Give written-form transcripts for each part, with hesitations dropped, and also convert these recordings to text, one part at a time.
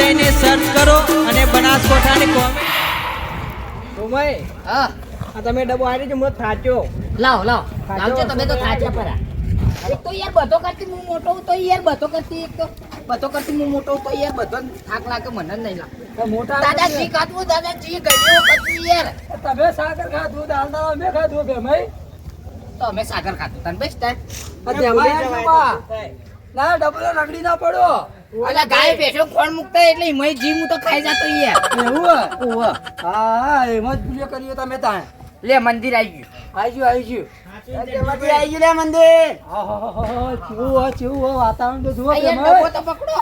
જઈને સર્ચ કરો અને બનાસકોઠાની કોમેન્ટ. હા તમે ડબ્બો આવી જ થાચ્યો. લાવજો તમે તો થાચા પરા. એક તો યાર બધો કરતી હું મોટો હું તો યાર બધો કરતી એક તો બધો કરતી હું મોટો હું તો યાર બધો થાક લાગે મને જ નહીં લાગે. મોટા દાદાજી ખાધું દાદાજી ગયો કરતું યાર. તમે સાગર ખાધું દાલ દાલ અમે ખાધું બે ભાઈ તો અમે સાગર ખાધું તને બેસ્ટ થાય. ના ડબલો રગડી ના પડો અલા ગાય પેટો કોણ મુકતા એટલે મય જી હું તો ખાઈ જાતો યાર. એવું હા એમ જ પૂજા કરીએ તમે તાણ લે મંદિર આવી ગયું. આવી ગયું લે મંદિર કેવું વાતાવરણ તો જુઓ યાર ડબ્બો તો પકડો.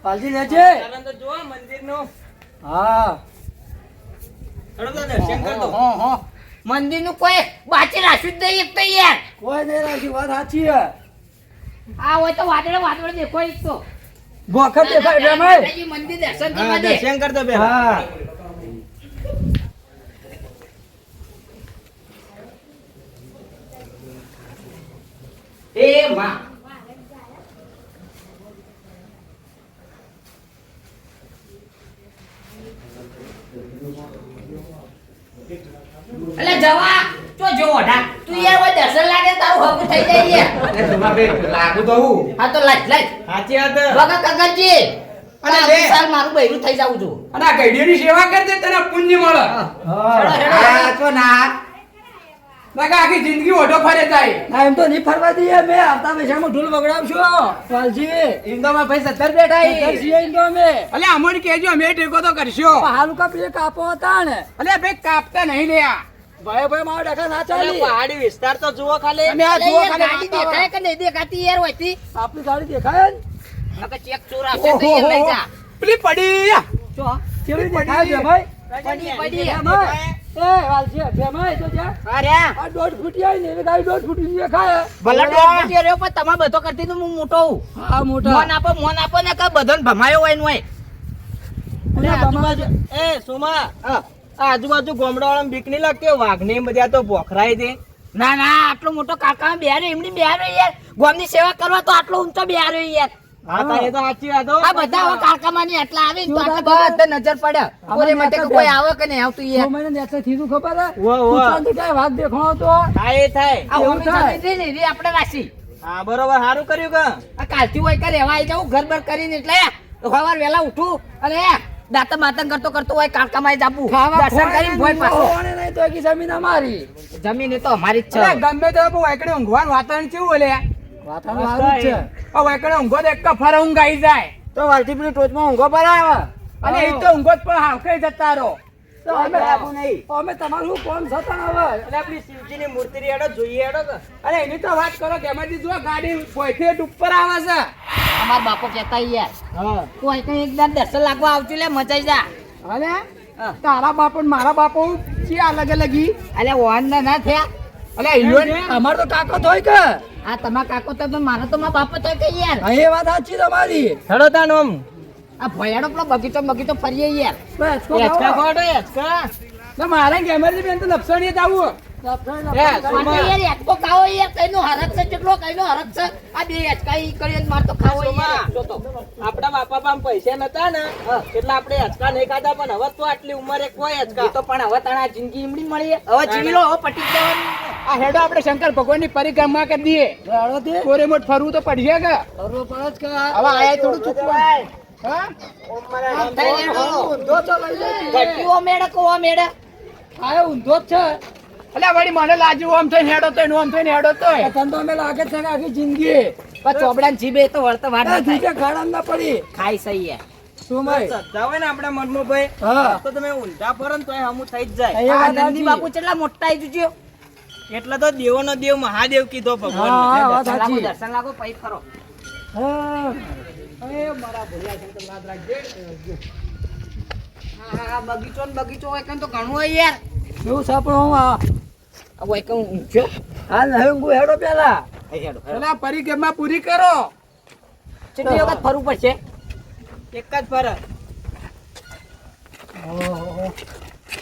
પાલજી લેજે તો જો મંદિરનું. હા હેડો તો દર્શન કર દો. મંદિર નું કોઈ બાચી રાખ્યું જ નહીં એક તો યાર. કોઈ નહીં રાખ્યું વાત સાચી હે આ હોય તો વાદળ દેખો એક તો. વખત દેખાય રમાય દાદાજી મંદિર દર્શન હા, કરવા દે. દર્શન કર દો પેલા. હા એ માં અલે જવા તો જો ઓઢા તું યાર ઓય દર્શન લાગે તારું હક થઈ જાય યાર. લાગુ તો હું. હા તો લાજ સાચી વાત. બગા કગરજી અરે અરે લે. સાલ મારું બૈરું થઈ જાવું છું. અને આ ગઈડીઓની સેવા કર દે તને પુણ્ય મળે. હા તો ના નાકા આખી જિંદગી ઓઢો ફરે જાય. ના એમ તો નહીં ફરવા દઈએ મેં આવતા પૈસામાં ઢોલ બગડાવશો પાલજી ઇન્દોમાં ભાઈ 17 બેઠા ઈ. છીએ એમ તો અમે અલે અમોને કહેજો અમે ટેકો તો કરશો. હાલ કા બે કાપો હતા ને અલે ભાઈ કાપતા નહીં લ્યા. ભાઈ મારા ડખા ના ચાલી પહાડી વિસ્તાર તો જુઓ ખાલી. તમે આ અરે જુઓ યાર ખાલી ગાડી દેખાય કે નહીં દેખાતી યાર હોયથી. આપણી ગાડી દેખાય ને નકર ચેક ચોર આવશે તો યાર લઈ જા. પેલી પડી. જો કેવી દેખાય છે ભાઈ પડી એ વાલજી બેમાય તો જા અરે આ 1.5 ફૂટી આવી ને એ ગાડી 1.5 ફૂટી દેખાય ભલે દોઢ ફૂટી રહ્યો પણ તમારે બધો કરતી તો હું મોટો હું. હા મોટા મોન આપો ને કે બધાને ભમાયો હોય ને હોય. અને આજુબાજુ એ સુમા આ આજુબાજુ ગોમડાવાળા બીક નહીં લાગતી વાઘની બધા તો ભોખરાય દે. ના ના આટલો મોટો કાકા બેહાર્યો એમની બેહાર્યો યાર. ગોમની સેવા કરવા તો આટલો ઊંચો બેહાર્યો યાર. હા તા એ તો સાચી વાત હો. આ બધા હવે કાકામાંની આટલા આવે ને તો આટલા બધા નજર પડે. ઓરે માટે કે કોઈ આવે કે નહીં આવતું યાર. મને નેસે થીધું ખબર હે વો, વો. ઉતારથી કાંઈ વાત દેખાણો તો થાય થાય. આ એવું હોમી થાય. જમીન રહી ને એ આપણે રાખી. હા બરોબર સારું કર્યું કે. આ કાલથી હોય કે રહેવા આવી જાઉં ઘર બર કરીને એટલે સવાર વહેલા ઉઠું અને દાંત માતન કરતો હોય કાકામાં જાબુ દર્શન કરીને ભોય પાછો. હોવાને નહીં તો એકી જમીન અમારી જમીન એ તો અમારી જ અરે છે. ગમે તો વાયકડે ઊંઘવાનું વાતાવરણ કેવું બોલે. વાતાવરણ સારું જ છે આ વાયકડે ઊંઘો તો એક ફર ઊંઘ આવી જાય. તો વાલથી પેલી ટોચમાં ઊંઘો પર આવે અને એ તો ઊંઘો જ પણ હાવખે જતા રહો. તો અમે તમારું કોણ થતા હવે અને આપણી શિવજીની મૂર્તિ રી હેડો જોઈએ હેડો કે. અરે એની તો વાત કરો કે એમાંથી જો ગાડી ભોયથી ઉપર આવે છે. અમાર બાપો કહેતા યાર હા કોઈ કઈ એકદમ દર્શન લાગવા આવતું લે મચાઈ જા. અને તારા બાપો ને મારા બાપો છે અલગ અલગી. અલે ઓન ના થયા. અલે ઈયોન અમાર તો કાકો થોય કે આ તમારા કાકો તો મારો તો મારા બાપો તો કે યાર હા, એ વાત સાચી તમારી હેડો તાન ઓમ. આ ભયાડો પેલો બગીચો ફરીએ યાર. બસ હેચકા ખોડો હેચકા. ના મારે ગેમરજી બેન તો લપસણીએ જાવું. માટે યાર એકકો ખાવો યાર કઈનો હરક છે કેટલો કઈનો હરક છે આ બે હેચકા ઈ કરીને માર તો ખાવો યાર એકસો તો. આપડા બાપા પાસે પૈસા નતા ને એટલે આપણે હેચકા નહીં ખાધા પણ હવે તો આટલી ઉંમરે કોઈ એ હેચકા. તો પણ હવે તાણા જિંદગી એમડી મળી હવે જીવી લો હવે પટી જ જવાનું. આ હેડો આપણે શંકર ભગવાનની પરિક્રમા કરી દઈએ. કોરે મોટ ફરવું તો પડશે કે હવે આયા થોડું ચૂકવું. હા ઘટ્યું ઓમેડે કો ઓમેડે. આયો ઊંધો જ છે અલ્યા વળી મને લાગ્યું આમ થઈને હેડો તો આમ થઈને હેડો તો તને તો અમે લાગે છે કે આખી જિંદગી પણ ચોબડા જીભે તો વળતો વાર ના થાય. જીજે ખાડામાં ના પડી ખાઈ સહી યાર. શું ભાઈ શ્રદ્ધા હોય ને આપણા મનમાં ભાઈ હા તો તમે ઊંધા ફરો ને તોય હમું થઈ જ જાય. એ આ વાત નંદી સાચી. બાપુ કેટલા મોટા આવી જજો. એટલે તો દેવોનો દેવ મહાદેવ કીધો ભગવાન. હા, વાત દર્શન લાગો સાચી. દર્શન લાગો પછી ફરો. હા. હા બગીચો ને બગીચો હોય કઈ તો ઘણું હોય યાર. એવું સાપડો હું આ આ હોય કઈ ઊંઘ્યો. હાલ નહીં ઊંઘું હેડો પેલા અલ્યા પરિક્રમા પૂરી કરો. કેટલી વખત ફરવું પડશે. એક જ ફરક.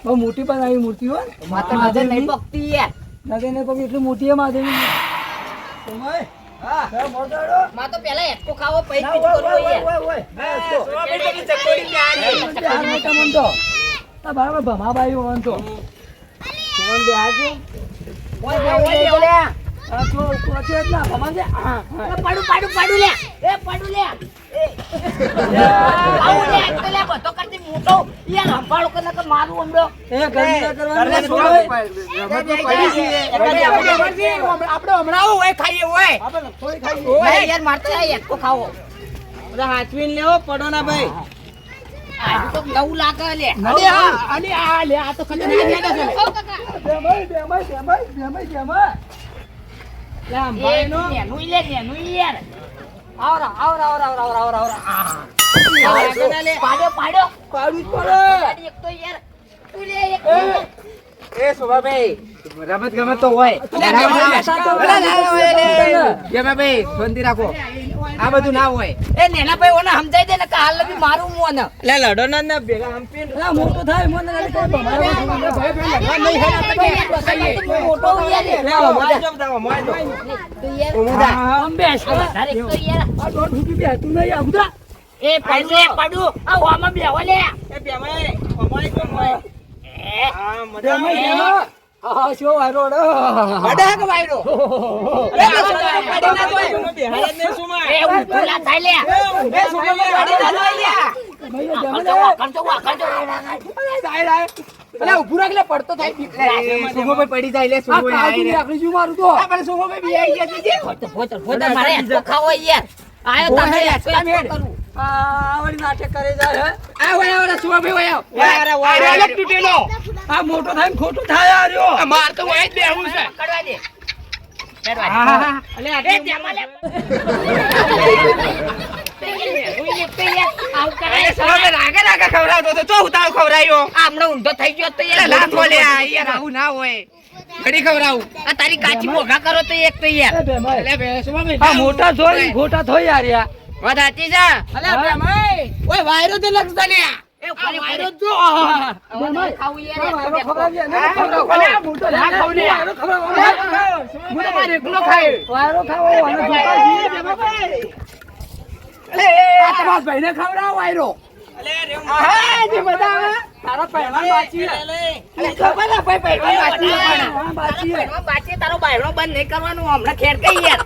બહુ મોટી પણ આવી મૂર્તિ હોય માતા નજર નહીં પકતી યાર. નગર ને પગ એટલી મોટી હે માધેવી સમય હા મોટાડો માં તો પેલા હેટકો ખાવો પછી ના બીજું ઓય કરવું ઓય યાર. ઓય ઓય બરાબર ભમાબાઈ હોવાનું તો પાડું લે એ પાડું લે આવું લે એક તો લે બધો કરતી મોટો યાર સંભાળો કે નકર મારું હમડો આપણે હમણાં હોય ખાઈએ હોય ઓય યાર મારતો યાર કો ખાવો હાચવીને લેવો પડો ના ભાઈ આ તો નવું લાગે લે અને આ લે આ તો ખતરનાક લાગે છે નેનું લે યાર પાડો પાડું જ પડે એક તો યાર તું લે એક એ શોભાભાઈ રમત ગમત તો હોય ભાઈ શાંતિ રાખો આ બધું ના હોય એ નેના ભાઈ ઓને સમજાઈ દે ને કે હાલ બી મારું મોન લે લડો ના ભેગા હંપીન મોટો થાય મને કઈ મોટો યાર એ પાડું આ હોમાં બેહો લે પડતો થાય પડી જાય મારું તો મારે હેઠો ખાવો યાર આયો તમે કરું નાટક કરે જાય તૂટેલો આ મોટો થાય ખોટું થાય આર્યો માર તો હોય જ બેહું છે કરવા દે ઊંધો થઈ ગયો તો આવું ના હોય ઘડી ખવડાવું આ તારી કાચી મોઘા કરો તો એક તો યાર મોટા થોઈ ખોટા થોઈ યાર વાત સાચી છે ઓય વાયરો તે લગતા ને એ વાયરો જો ખાવું યાર વાયરો ખાવો ભાઈને ખવડાવો વાયરો તારો બાયરો બંધ નહીં કરવાનું હમણાં ખેર કઈ યાર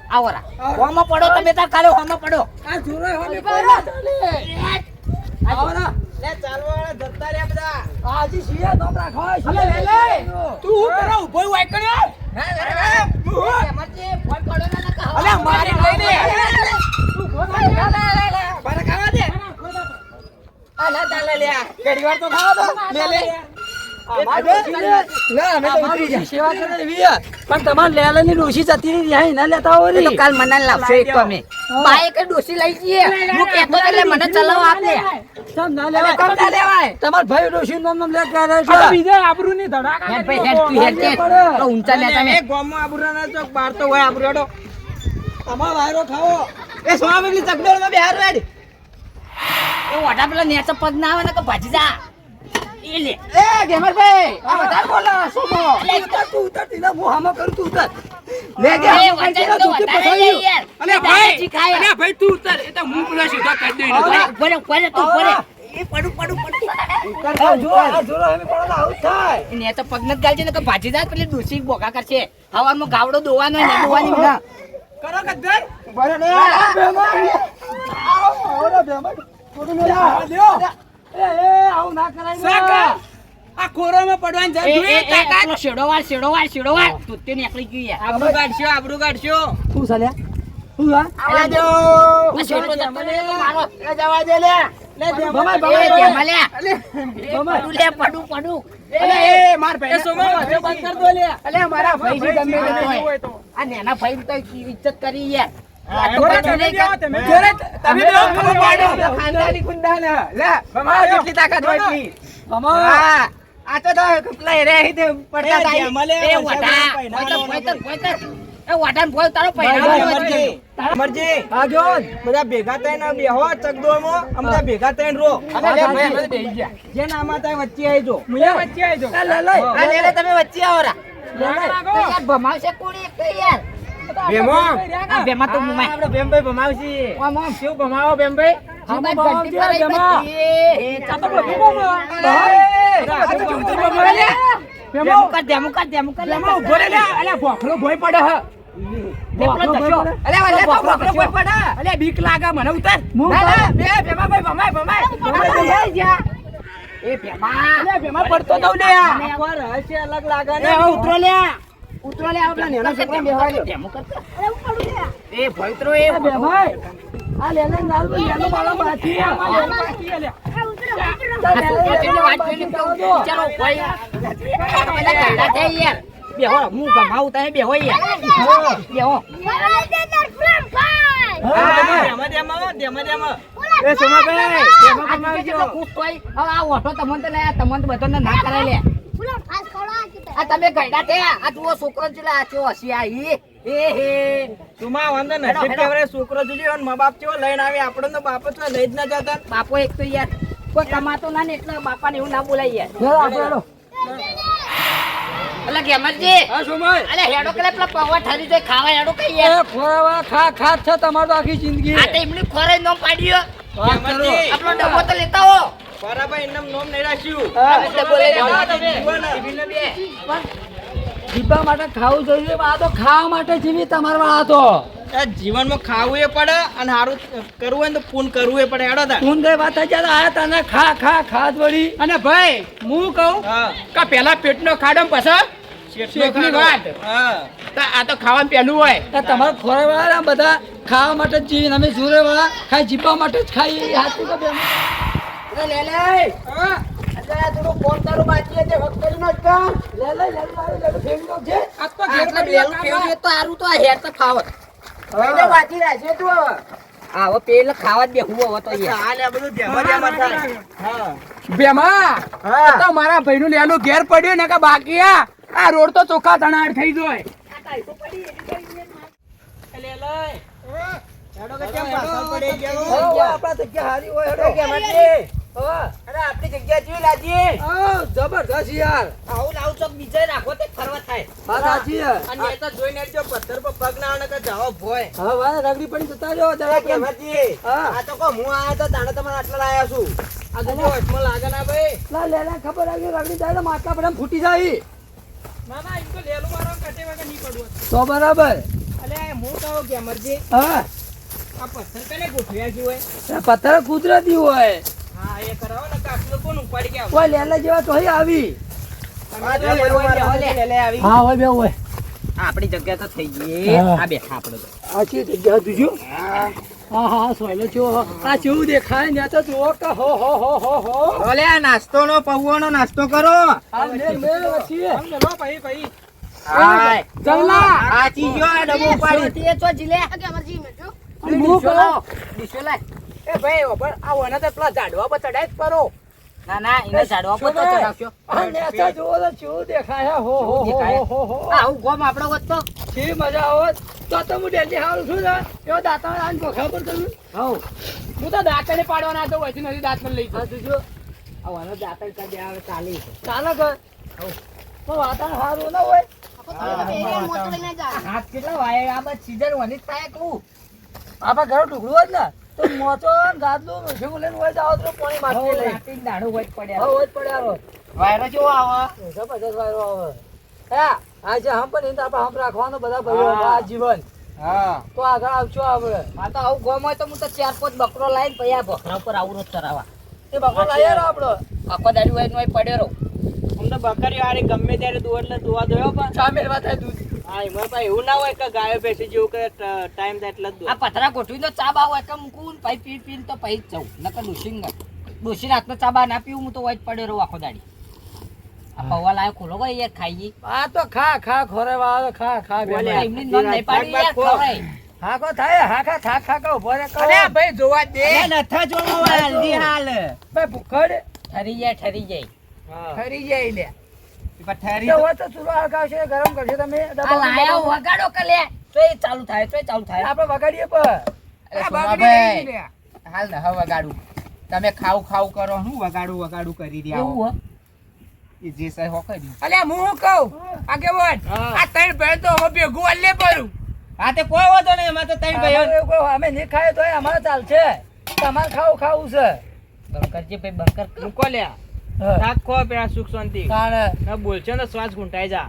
આવરા હોમાં પડો તમે તાર કાલે હોમાં પડો પણ તમારે લેલા ની ડોશી જતી રહી ના લેતા હોય તો કાલ મને લાવશે એક તો અમે બાઈક ડોસી લઈ જઈએ હું કહેતો એટલે મને ચલાવ આપ લે ના લેવાય તમાર ભાઈ ડોશી નામ લે કરે છે બીજા આબરૂ ની ધડાકા હેડ ભાઈ હેડ તું હેડ કે તો ઊંચા લે તમે ગામમાં આબરૂ ના ચોક બાર તો હોય આબરૂ હેડો તમાર વાયરો ખાવો એ સોમાબેલી ચકડોળ માં બેહાર રેડ એ વાડા પેલા નેચો પગ ના આવે ને કે ભાજી જા એ લે એ ગેમરભાઈ આ વધારે બોલો સોમો તું ઉતર તીના મોહામાં કર તું ઉતર લે એ વચન તો વધારે લે યાર અલે ભાઈ તું ઉતર એ તો હું પેલા સીધો કરી દઈ પડે તું પડે એ પડું જોરો અમે પડો આવું થાય ને તો પગ નત ગાલજે ને કે ભાજી જા પેલી ડોસી બોગા કરશે હવામાં ગાવડો દોવાનો ને દોવાની ના કરો કદ્દર બરે ને આવરા બેમાં થોડું મેલા લ્યો એ આવું ના કરાય આ ખોરામાં પડવાની જરૂર જોઈએ તાકાત શેડોવાર તું તે નીકળી ગઈ યાર આબરૂ કાઢશો શું સાલ્યા શું આ આવા દો આ શેડો તો મારો એ જવા દે લે પડું અલે એ માર ભાઈ સોમા વાજો બંધ કર દો લે અલે મારા ભાઈ થી ગમે તે હોય તો આ નેના ભાઈ તો ઇજ્જત કરી યાર તમે ખબર પાડો ખાનદાની ગુંડા લે મારા જેટલી તાકાત હોય એટલી હા આ તો કપલા રે હી દે પડતા થાય એ વાટાન ભોય તારો પૈણા મરજી આજો બધા ભેગા થઈને બેહો ચકદોળમાં અમદા ભેગા થઈને રો જે નામાં થાય વચ્ચે આવજો મુયા વચ્ચે આવજો લે આ લે તમે વચ્ચે આવો રા યાર ભમાવશે કોણી એક તો યાર ભેમો. આ ભેમા તો મુમાય. આપણે ભેમભાઈ ભમાવશી. આમ આમ. શું ભમાવો ભેમભાઈ? જીવાત આમ ઘંટી ભમાવજે, પડાઈ ભેમા. બધી. એ ચાલો ભેમો. આ તો ચૂંટણી ભમાવે લે. ભેમો કર દે, મુકા દે, મુકા દે. ભેમો ઉભો રે લે. અલ્યા ભોખલો ભોય પડે હ. ભોખલો ધસ્યો. અલ્યા અલ્યા ભોખલો ભોખલો ભોય ધસ્યો. પડે. અલ્યા બીક લાગે મને ઉતાર. હું ના ના બે ભેમાભાઈ ભમાય ભમાય. ભમાઈ જા. એ ભેમા. અલ્યા ભેમા પડતો દઉં લે. અને આ રહસ્ય અલગ લાગે એ ને હવે ઉતરો લે. ઉતરો લે આપલા નેનો છોકરા બેહવા દે. ભેમો કર. એ ભોયતરો એ એ બેભાઈ આ લેલે લાલ તો લેલો મારા બાકી આ લેલો બાકી આ લે આ છોકરો જેને વાત જોઈને તો બિચારો કોઈ બધા કાઢા છે યાર. બેહો હું ગમાવું તમે બેહો યાર. બેહો. એ સોમાભાઈ ભેમા આ ભમાવજો. કેટલો ખુશ તોય હવે આ ઓઠો તમને તો લાયા તમને તો બધાને ના કરાય લે. આ તમે ગયડા છે આ જુઓ છોકરો છે આ ચો હસી આવી એ હે સુમા વાંધો હેડો, નસીબ હેડો. કેવરે છોકરો જોજો અને મા બાપ ચેવો લઈને આવે આપણને તો બાપ જ લઈ જ ના જતા. બાપો એક તો યાર કોઈ કમાતો ના ને એટલે બાપાને એવું ના બોલાય યાર. લે આપણે હેડો. અલા ગેમરજી હા સોમાય. અલે હેડો કરે પેલા પૌવા ઠારી જોઈ ખાવા હેડો કઈ એ યાર. ખોરાવા ખા ખા છે તમાર તો આખી જિંદગી આ તો એમની ખોરાઈ નો પાડ્યો. વાત કરો. આપણો ડબ્બો તો લેતા હો. બરાબર એમનેમ નોમ નહીં રાખ્યું. હા, આ ડબ્બો લઈ જાઓ. તમે. ટીવીનો બે. જીવવા માટે ખાવું જોઈએ આ તો ખાવા માટે જીવી તમાર વાળા તો આ જીવનમાં ખાવું એ પડે અને સારું કરવું હોય ને તો પૂન કરવું એ પડે હેડો તાર. તું ગઈ વાત થઈ જાય આ તને ખા ખા ખા જ વળી અને ભાઈ હું કહું હા કે પેલા પેટનો ખાડો ને પછી શેઠની વાત. હા તો આ તો ખાવાનું પેલું હોય. આ તમારા ખોરાક વાળા બધા ખાવા માટે જ જીવીને અમે જોરે વાળા ખાઈ જીવવા માટે જ ખાઈ હાથું તો બેન લે લે અત્યારે થોડું ફોન તારું બાકી છે વખત કરી નો જ લે લે લે લે ફેંગો છે આ તો આટલા બેલું ફેવરી તો હારું તો આ હેર તો ફાવત હવે બાકી રહેશે તું હવે હા હવે પેલા ખાવા જ બેહું હવે તો યાર હાલ આ બધું જેમાં જેમાં થાય હા ભેમા તો મારા ભાઈનું લેલું ઘેર પડ્યું ને કે બાકી આ રોડ તો ચોખ્ખા ધણાર થઈ જાય. હેડો કે કેમ પાછળ પડી ગયા હો હો? આપણા જગ્યા હારી હોય હેડો કે મતલી હા અરે આપણી જગ્યા જોઈ લાજી હા જબરદસ્ત યાર આવું લાવું ચોક બીજે રાખો તે ફરવા થાય વાત સાચી છે અને એ તો જોઈને આવજો પથ્થર પર પગ ના આવે કે જાઓ ભોય હા વાહ રગડી પડી જતા રહ્યો જરા કે મતલી હા. આ તો કો હું આયા તો તાણે તમને આટલા લાયા છું આ તો જો વચમાં લાગે ના ભાઈ લા લે લે ખબર આવી રગડી જાય તો માટલા પર એમ ફૂટી જાય ના ના એમ તો લેલું મારો કટે વાગે નહીં પડવું. તો બરાબર અલે હું કહું કે અમરજી હા આ પથ્થર કને ગોઠવ્યા છે હોય? આ પથ્થર કુદરતી હોય હા એ કરાવો ને કાકલો કોણ ઉપાડી ગયા કોઈ લેલા જેવા તો અહીં આવી આ જો બધું મારા લે આવી હા હોય બે હોય આપણી જગ્યા તો થઈ ગઈ હા. આ બેઠા આપણે તો આછી જગ્યા તુજો હા હા સોયલો છો આ કેવું દેખાય ને તો જુઓ કે હો ઓલે આ નાસ્તો નો પૌવાનો નાસ્તો કરો. આ મેલ મેલ વચ્ચે લો ભાઈ ભાઈ હાય જમલા આ ચીજો આ ડબ્બો ઉપાડી. તે ચો જીલે હું કરો ડીશો લાય એ ભાઈ ઓપર આ ઓને તો પેલા ઝાડવા પર ચડાઈ જ કરો. ના ના એને ઝાડવા પર તો ચડાવશો આ નેસા જુઓ તો કેવું દેખાય હો આવું ગોમ આપણો હોત તો કેવી મજા આવત તો તો હું ડેલી હારું છું ને એવો દાંતા આન ગોખા પર કરું હઉ હું તો દાંતને પાડવાના હતો વચ્ચે નથી દાંત પર લઈ હા તુજો આવવાનો દાતર કાઢે આવે ચાલી ચાલે કર તો વાતાવરણ સારું ના હોય હાથ કેટલા વાય આ બસ સીઝન વની થાય કહું આપણા ઘર ટુકડું હોય ને તો મોચો ને ગાદલું મીઠું લઈને હોય જાવ તો પાણી માટી લઈ રાતી દાડો હોય હા પડ્યા હોય જ પડ્યા રહો વાયરો કેવો આવે જબરદસ્ત વાયરો આવે હા આજે હમ પણ નહીં તો આપણે હમ રાખવાનો બધા ભાઈઓ આ જીવન હા તો આગળ આવશો આપણે આ તો આવું ગોમ હોય તો હું તો 4-5 બકરો લાવીને પછી આ બકરા ઉપર આવું રોજ ચરાવા એ બકરો લાવીએ ને આપણો આખો દાડી હોય નો પડ્યો રહો અમને બકરીઓ આરે ગમે ત્યારે દુવા એટલે દુવા દોયો પણ ચા મેળવા થાય દૂધ હા એમાં પણ એવું ના હોય કે ગાયો ભેંસી જેવું કે ટાઈમ થાય એટલે જ દો આ પથરા ગોઠવી દો ચા બા હોય કે મૂકું પછી પી પીને તો પછી જ જવું નકર ડોસીને હાથનો ચા બા ના પીવું હું તો હોય જ પડ્યો રહું આખો દાડી આ પૌવા લાયો ખોલો ગઈ યાર ખાઈ આ તો ખા ખોરે વાળો ખા બોલે. એમની નોંધ નહીં પાડી યાર ખવડાય. હા કો થાય હા ખા ખા ઉભો રે કહો અરે ભાઈ જોવા દે. નથા જોવા હલ્દી હાલ ભાઈ ભૂખડ ઠરી જાય ફરી જાય લે. પથારી તો હોય તો ચૂલો હળગાવશે ગરમ કરશે તમે આ લાયા વગાડો કે લે તોય ચાલુ થાય આપણે વગાડીએ પર આ બગડી ભાઈ ગઈ લે. હાલ ને હવે વગાડું તમે ખાવ કરો હું વગાડું કરી રહ્યા એવું હો એ જે સહી હો કરી અલ્યા હું શું કહું આગેવાન હા. આ ત્રણ ભેળ તો હવે ભેગું અલ્લે ભરું હા તે કોઈ વાંધો નહીં એમાં તો ત્રણ ભાઈઓ અમારે કોઈ અમે નહીં ખાય તો અમારે ચાલશે તમારે ખાવું છે બંકરજી ભાઈ બંકર મૂકો લ્યા હા. થાક ખો પેલા સુખ શાંતિ તાણે ના બોલશો ને શ્વાસ ઘૂંટાઈ જા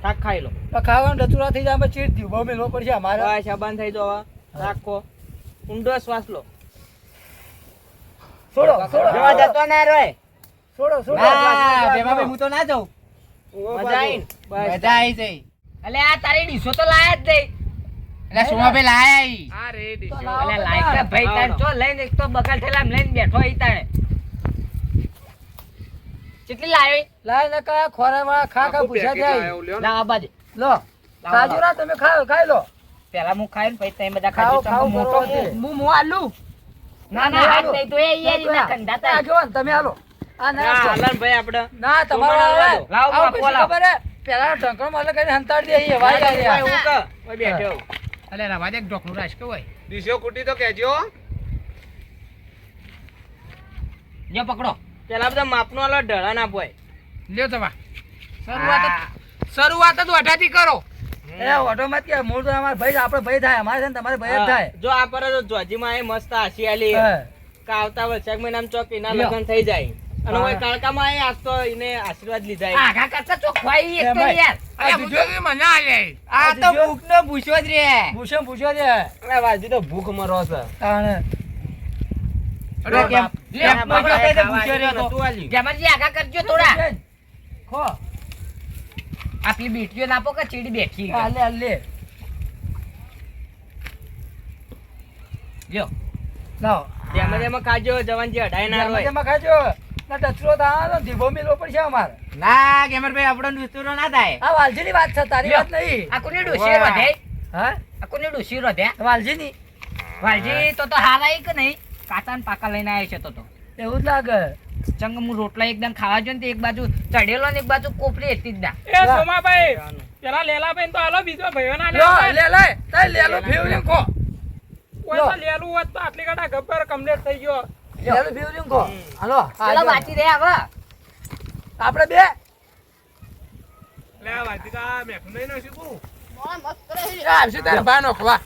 થાક ખાઈ લો તો ખાવાનું ડચુરા થઈ જાય અમે ચીડ થયું બહુ મેલો પડશે અમારે બસ શાબાન થઈ જાવ હવે. થાક ખો ઊંડો શ્વાસ લો છોડો જવા જતો ના રે છોડો ના ભેમાભાઈ હું તો ના જાઉં મજા આઈ ને? બસ મજા આવી જઈ અલે આ તારી ડીશો તો લાયા જ નહીં એટલે સોમાભાઈ લાયા ઈ. આ રે ડીશો. અલે લાયકા ભાઈ તાર ચો લઈને એક તો બગલ થેલામાં લઈને બેઠો ઈ તાણે કેટલી લાયો લાય ને કયા ખોરા વાળા ખા પૂછ્યા જાય ના બાજુ લો કાજુરા તમે ખાઈ લો પેલા હું ખાઈને પછી તમે બધા ખાઓ, ખાજો ખાઓ, મોટો કરો છે. હું આલું ના ના હાથ નહીં તો એ યાર ના કંડાતા આગેવાન તમે હાલો આ ના, ના હાલન ભાઈ આપણે ના તમારો તમારો આવે. લાવો, આવો બાપુ, પછી લાવો. ખબર હે? પેલા ઢંકણો મારે કરીને હંતાડી દે અહીં વાઈ ભાઈ જાય હું કહું, ઓય બેઠો અલે રવા દે એક ઢોકળું રાખ કે હોય ડીશો કુટી તો કહેજો જો પકડો પેલા બધા માપનો આલો ઢળા ના પોય લ્યો તવા શરૂઆત જ વઢાથી કરો એ ઓટોમેટ કે મૂળ તો અમારે ભાઈ આપણે ભાઈ થાય અમારે છે ને તમારે ભાઈ જ થાય જો આ પર તો જોજીમાં એ મસ્ત હાસી આલી હા. આવતા વૈશાખ મહિનામાં ચોક એના લ્યો. લગ્ન થઈ જાય અને હા. ઓય કાળકામાં એ આજ તો એને આશીર્વાદ લીધા આઘા કરતા ચોખ્ખાઈ એક તો ભાઈ. યાર અરે બીજો કે મને આલે આ તો બીજો? ભૂખ નો ભૂસ્યો જ રે ભૂષણ પૂછ્યો છે અરે વાજી તો ભૂખ મરો છે તાણે. અરે કેમ લ્યો, કેમ નો જોતે તે ભૂસ્યો રહ્યો તો નતું આલ્યું. જમરજી આઘા કરજો થોડા ખો આપલી બેટીઓ નાપો કે ચીડી બેઠી આ લે આ લે લ્યો લાવો તેમાં તેમાં ખાજો જવાનજી અઢાઈ ના જેમાં હોય તેમાં ખાજો ના ડચરો થવાનો ધીબો મેલો પડશે અમારે ના કેમરભાઈ આપણો દુસ્તરો ના થાય આ વાલજીની વાત છે તારી લ્યો. વાત નહીં આ કોની ડોશી રોધે હા આ કોની ડોશી રોધે વાલજીની વાલજી તો હારા કે નહીં કાચા ને પાકા લઈને આવ્યો છે તો એવું જ લાગે ચંગ હું રોટલા એકદમ ખાવા જો ને એક બાજુ ચડેલો ને એક બાજુ કોપરી હતી જ ના એ સોમાભાઈ પેલા લેલાભાઈ તો હાલો બીજો ભાઈઓ ના લો લે લે તાઈ લેલો ફેવરિંગ કો કોઈ તો લેલું હોત તો આટલી કાટા ગબ્બર કમ્પ્લીટ થઈ ગયો લેલો ફેવરિંગ કો હાલો ચાલો વાંચી દે હવે આપણે બે લે વાજી કા મેઠું નહીં નો શીખું આવશે તારે બા નોખવા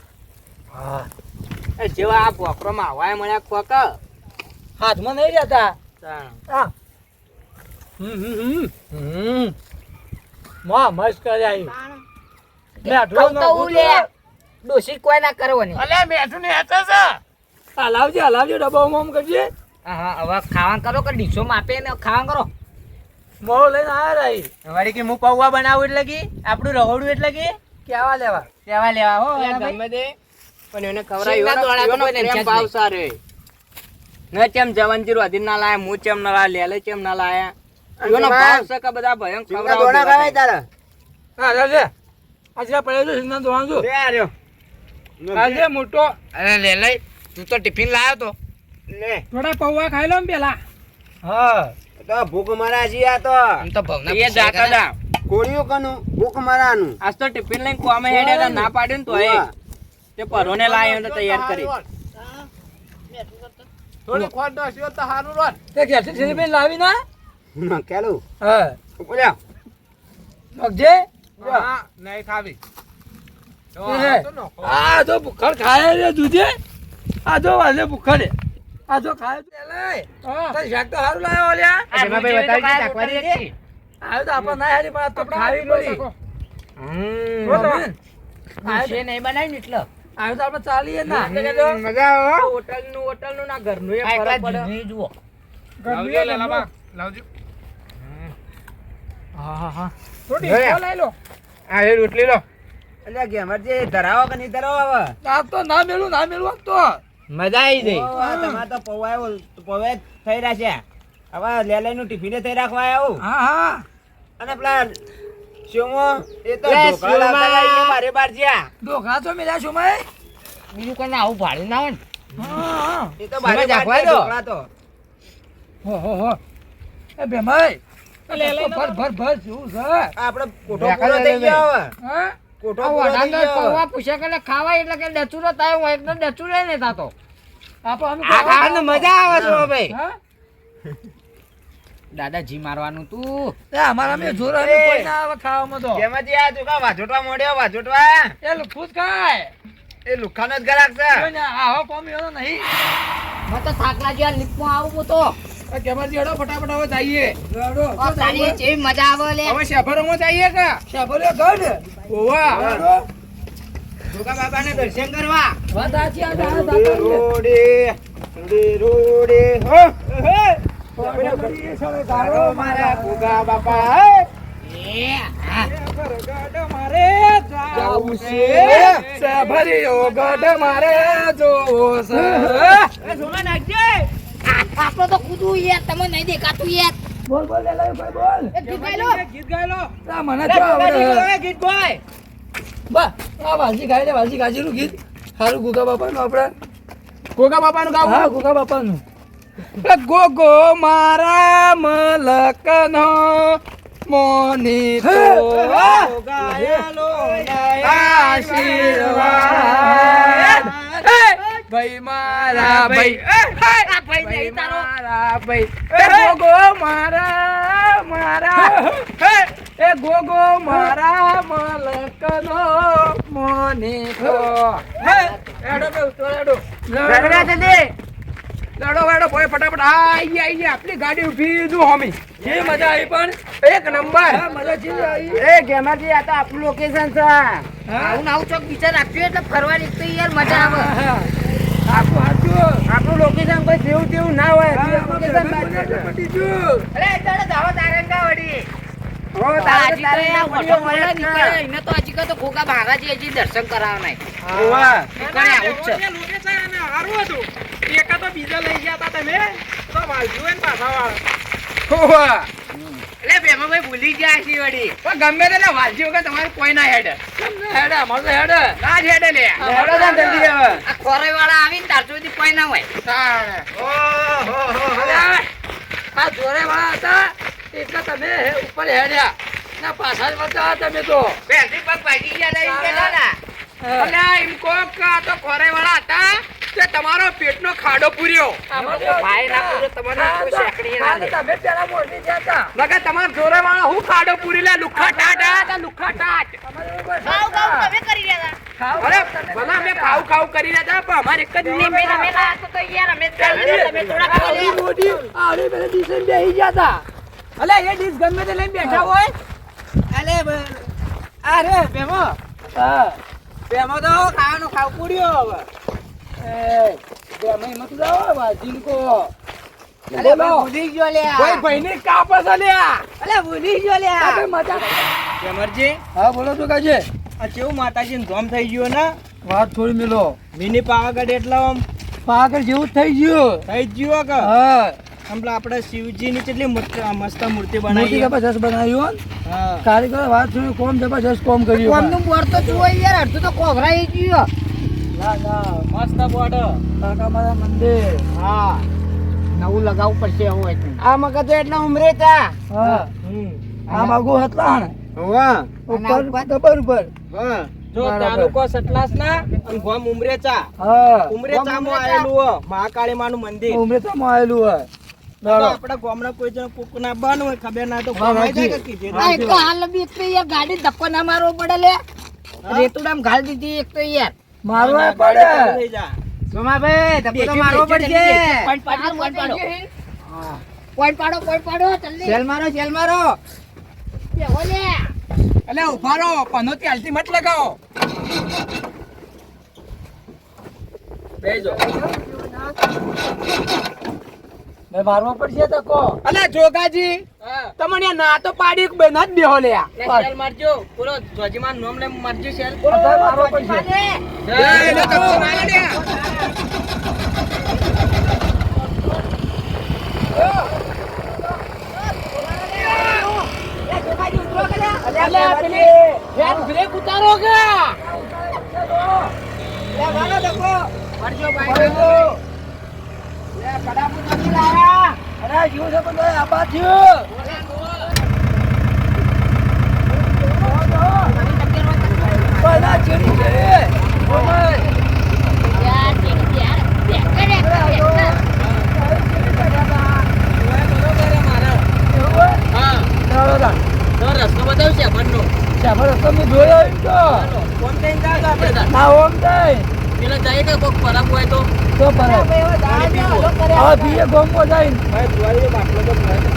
એ જેવા આ પોકરોમાં હવાય મળ્યા ખોક હાથમાં નહીં રહેતા આ માં મસ્ત કરે આઈ કહું તો હું લે ડોશી કોઈ ના કરવાની અલે મેઠું ને હેતે છે હલાવજે ડબ્બો મોમ કરજે હા હવે ખાવાનું કરો કે ડીશો માપે ને ખાવાનું કરો મો લઈને આયા રહી વળી કે હું પૌવા બનાવું એટલે કે આપણું રહોડું એટલે કે કેવા લેવા લેવા લેવા હો ગમે તે પણ એને શીંગના દોડા તો કોઈને ખવડાવ્યો ઈચ્છા જ ભાવ નહીં. સારો ને ચેમ જવાનજી રોધી ના લાયા હું ચેમ ના લાયા લેલે ચેમ ના લાયા એનો ભાવ છે કે બધા ભયંક ખવડાવો હા રાજે આજરા પડે છે સિંગના દોવાનું જો આજે મોટો અરે લે લઈ તું તો ટિફિન લાવ્યો તો થોડા પૌવા ખાઈ લો ને પેલા હા આમ તો ભવના એ જાતા દા આજ તો ટિફિન લઈને કોમે હેડે ના પાડ્યું ને તો એ તે પરોને લાયો તો તૈયાર કરી થોડી ખોટ દોસ્યો તો હારું રોટ તે ઘેરથી સિલીબેન લાવી ના હા મગજે નહીં ખાવી આ જો ભૂખડ ખાય રે દૂધે આ જો વાલે ભૂખડ આ જો ખાય તો લે તારી શાક તો હારું લાયો ઓલ્યા જેમાં ભાઈ બતાવી ચાખવા દે છે. આવ્યો તો આપણે ના હારી પણ આ તો ખાવી પડી ડોશીએ નહીં બનાવી ને એટલે આવ્યો તો આપણે ચાલીએ ના મજા આવે હોટલ નું ના ઘર નું આ એકલા ફરક પડે નહીં જુઓ લાવજો હા હા હા લઈ લો આ એ રોટલી લો ધરાવો કે નહીં ધરાવો હવે આ તો ના મેલું આજ તો મજા આવી ગઈ તમારે તો પૌવા થઈ રહ્યા છે હવે લેલાઈ નું ટિફિને થઈ રાખવા આવું હા હા અને પેલા શોમો એ તો લે, ઢોકળા લાવતા શોમા. હતા, એ મારે બાર જ્યાં ઢોકળા તો મેલ્યા છો મેં બીજું કોઈ આવું ભાડું ના હોય ને હા એ તો બારે શોમા બાર ચાખવા જ્યાં દો. ઢોકળા તો હો એ બેમાઈ ભર ભર ભર શું છે આપણે કોઠો ઢોકળા પૂરો થઈ લઈ ગયો હવે હા કોઠો આ પૂરો થઈ વડાંગર ગયો પૌવા પૂછ્યા કે ખાવાય એટલે કે ડચુરો થાય હું એકદમ ડચુરે ને થાતો આપણે અમે આ ખાવાનું મજા આવે છે હો ભાઈ હા દાદાજી મારવાનું તું. એ અમારા મેં જોરાનું કોઈ ના આવે ખાવામાં તો. જેમાંથી આ તું કા વાજોટવા મોડ્યો વાજોટવા એ લુખું જ ખાય. એ લુખાનો જ ગરાક છે જોઈને આવો કોમ એનો નહીં. મને તો થાકલા જ્યાં લીપમાં આવું હું તો. આ કેમાંથી હેડો ફટાફટ હવે જઈએ. લડો. ઓ, તારી જેવી મજા આવે લે. હવે શેફરોમાં જઈએ કે શાબોલે ગઢ. ઓવા લડો. જોગા બાબાને દર્શન કરવા વાત સાચી આ દાદા દાદા. રોડે રોડે હો ગારો મારા ભોગા બાપા એ હા. મારે જાવું છે શેફરીઓ ગઢ મારે જોવો છે. આપણો તો કૂદવું યાર, તમે નહીં દેખાતું યાર. બોલ બોલ લે ભાઈ બોલ. એ ગીત ગાઈ લો. ગીત ગાઈ લો. આ મને તો આવડે. ગીત ગાય. બા આ વાલજી ગાય લે વાલજી ગાજીનું ગીત. હારું ગુગા બાપાનું આપણે. ગોગા બાપાનું ગાવું. હા ગુગા બાપાનું. ગોગો મારા મલકનો મોની તો આશીર્વાદ. ભાઈ મારા ભાઈ ભાઈ મારા ભાઈ એ ગોગો મારા એ ગોગો મારા મલકનો મોની તો એડો બે ઉતરો એડો લડો વેડો ભાઈ ફટાફટ આઈ ગયા આપણી ગાડી ઊભી દુ હોમી જે મજા આવી પણ. એક નંબર હા મજા જે આવી. એ ગેમાજી આ તો આપણું લોકેશન છે આવું ને આવું ચોક વિચાર રાખ્યું એટલે ફરવાની તો યાર મજા આવે. આખું હાચું. આપણું લોકેશન કોઈ જેવું તેવું ના હોય લોકેશન પટી ગયું. અરે એટલે જાવ તારંગા વડી હો હજી તો તારંગા યાર ઓટો મળે નીકળે. એને તો હજી તો ગોગા ભાગાજી હજી દર્શન કરાવવા ઓવા નીકળે આવું જ છે. હારું હતું એકા તો બીજા લઈ ગયા હતા તમે તો વાલજુ ને પાછા વાળા એટલે બેમાભાઈ ભૂલી ગયા છે વડી પણ ગમે તે વાલજી વગર તમારે કોઈ ના હેડ હેડ અમારું તો હેડ. ના જ હેડે લે હેડો તાન જલ્દી હવે આ ખોરાઈ વાળા આવીને તાર સુધી કોઈ ના હોય. તાણે. અરે, આ જોરે વાળા હતા એટલે તમે ઉપર હેડ્યા ના પાછા જ વળતા તમે તો. બેસી પગ ભાગી ગયા નહીં પેલા ના અલ્યા એમ કહો કે આ તો ખોરાઈ વાળા હતા તે તમારો પેટનો ખાડો પૂર્યો ભાઈ ના પૂરો તમને કોઈ શેકડી ના દે. તમે પેલા મોટી થયા હતા. લગા તમાર જોરે વાળા હું ખાડો પૂરી લે લુખા ટાટ લુખા ટાટ અરે ભલા અમે ખાવ કરી રહ્યા હતા પણ અમારે એક જ તમે રમેલા હશો તો યાર અમે જ ચાલીએ. તમે થોડા ખાલી. આવડી મોટી આવડી પેલા ડીસન બેહી ગયા હતા. અલે એ ડીશ ગમે તે લઈને બેઠા હોય અલે અરે બેમો હા. બેમો તો ખાવાનું ખાવ પૂર્યો હવે એ બે મહિના તો જાઓ વાજીન કો. અલે બોલો. ભૂલી ગયો લ્યા કોઈ ભાઈની કાપસ લ્યા અલે ભૂલી ગયો આપણે લ્યા મજા. કેમરજી હા બોલો તો કાજે. આ કેવું માતાજીનું ધોમ થઈ ગયું ને વાત થોડી મેલો. મિની પાવાગઢ એટલે આમ પાગળ જેવું જ થઈ ગયું. થઈ જ ગયું કે હા. હમણાં આપણે શિવજીની કેટલી મસ્ત મૂર્તિ મોટી બનાવી જબરજસ્ત બનાવ્યું. હા કારીગરો વાત જોયું કોમ જબરજસ્ત કોમ કર્યું. કોમનું બોર્ડ તો જુઓ યાર, અડધું તો કોભરાઈ ગયું. ના ના મસ્ત બોર્ડ કાકા મારા મંદિર. હા નવું લગાવવું પડશે એવું હોય તો. આ મગજ તો એટલા ઉમરે તા હા આ માગુ હતલાણ વાહ ઉપર ડબર ઉપર. હા જો બરાબર. તાલુકો સટલાસ ના અને ગામ ઉમરેચા હા ઉમરેચા માં આવેલું હો મહાકાળી માનું મંદિર ઉમરેઠામાં આવેલું હોય. તો આપણા ગામના કોઈ જણ કોક ના બન હોય ખબર ના તો હા, કોમ આવી જાય હાજી. કે કીધે આ એક તો હાલ બી એક તો યાર ગાડી ધક્કો ના મારવો પડે લે. રેતુડામ ઘાલ દીધી એક તો યાર. મારવા પડે. થઈ જા સોમાભાઈ ધક્કો તો મારવો પડશે પોઈન્ટ પાડો, પોઈન્ટ પાડો. પોઈન્ટ પાડો, પોઈન્ટ પાડો, જલ્દી. સેલ મારો બેહો લે. અલે ઉભા રહો પનોતી હાલતી મત લગાવો બેજો મેં મારવા પડશે તો કો. અલે જોગાજી તમને ના તો પાડી બે ના જ બેહો લ્યા લે, શેલ મારજો પૂરો ધ્વજીમાં નામ લઈને મારજો શેલ અત્યારે મારવા પડશે. લે ધક્કો મારો લ્યા અલે આ પેલી ફેન બ્રેક ઉતારો કે. મારજો ભાઈ લે કડાપુ નથી લાયા. અરે જીવ છે પણ આ બાદ થયું. બધા ચીડી છે. યાર ચીડી યાર. બેક કરે, બેક કરે. કોક પરબ હોય તો તો પર હવે હવે દાડા જો, હલો કરે હવે આપણે. પીએ ગોમમાં જઈને ભાઈ દ્વારીએ બાટલો તો ભરાય.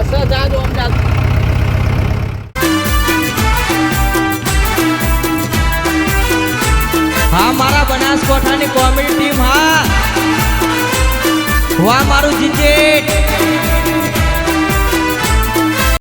સરે જા દો આમ જા હા મારા બનાસકોઠાની કોમેડી ટીમ હા વાહ મારું જીજેટ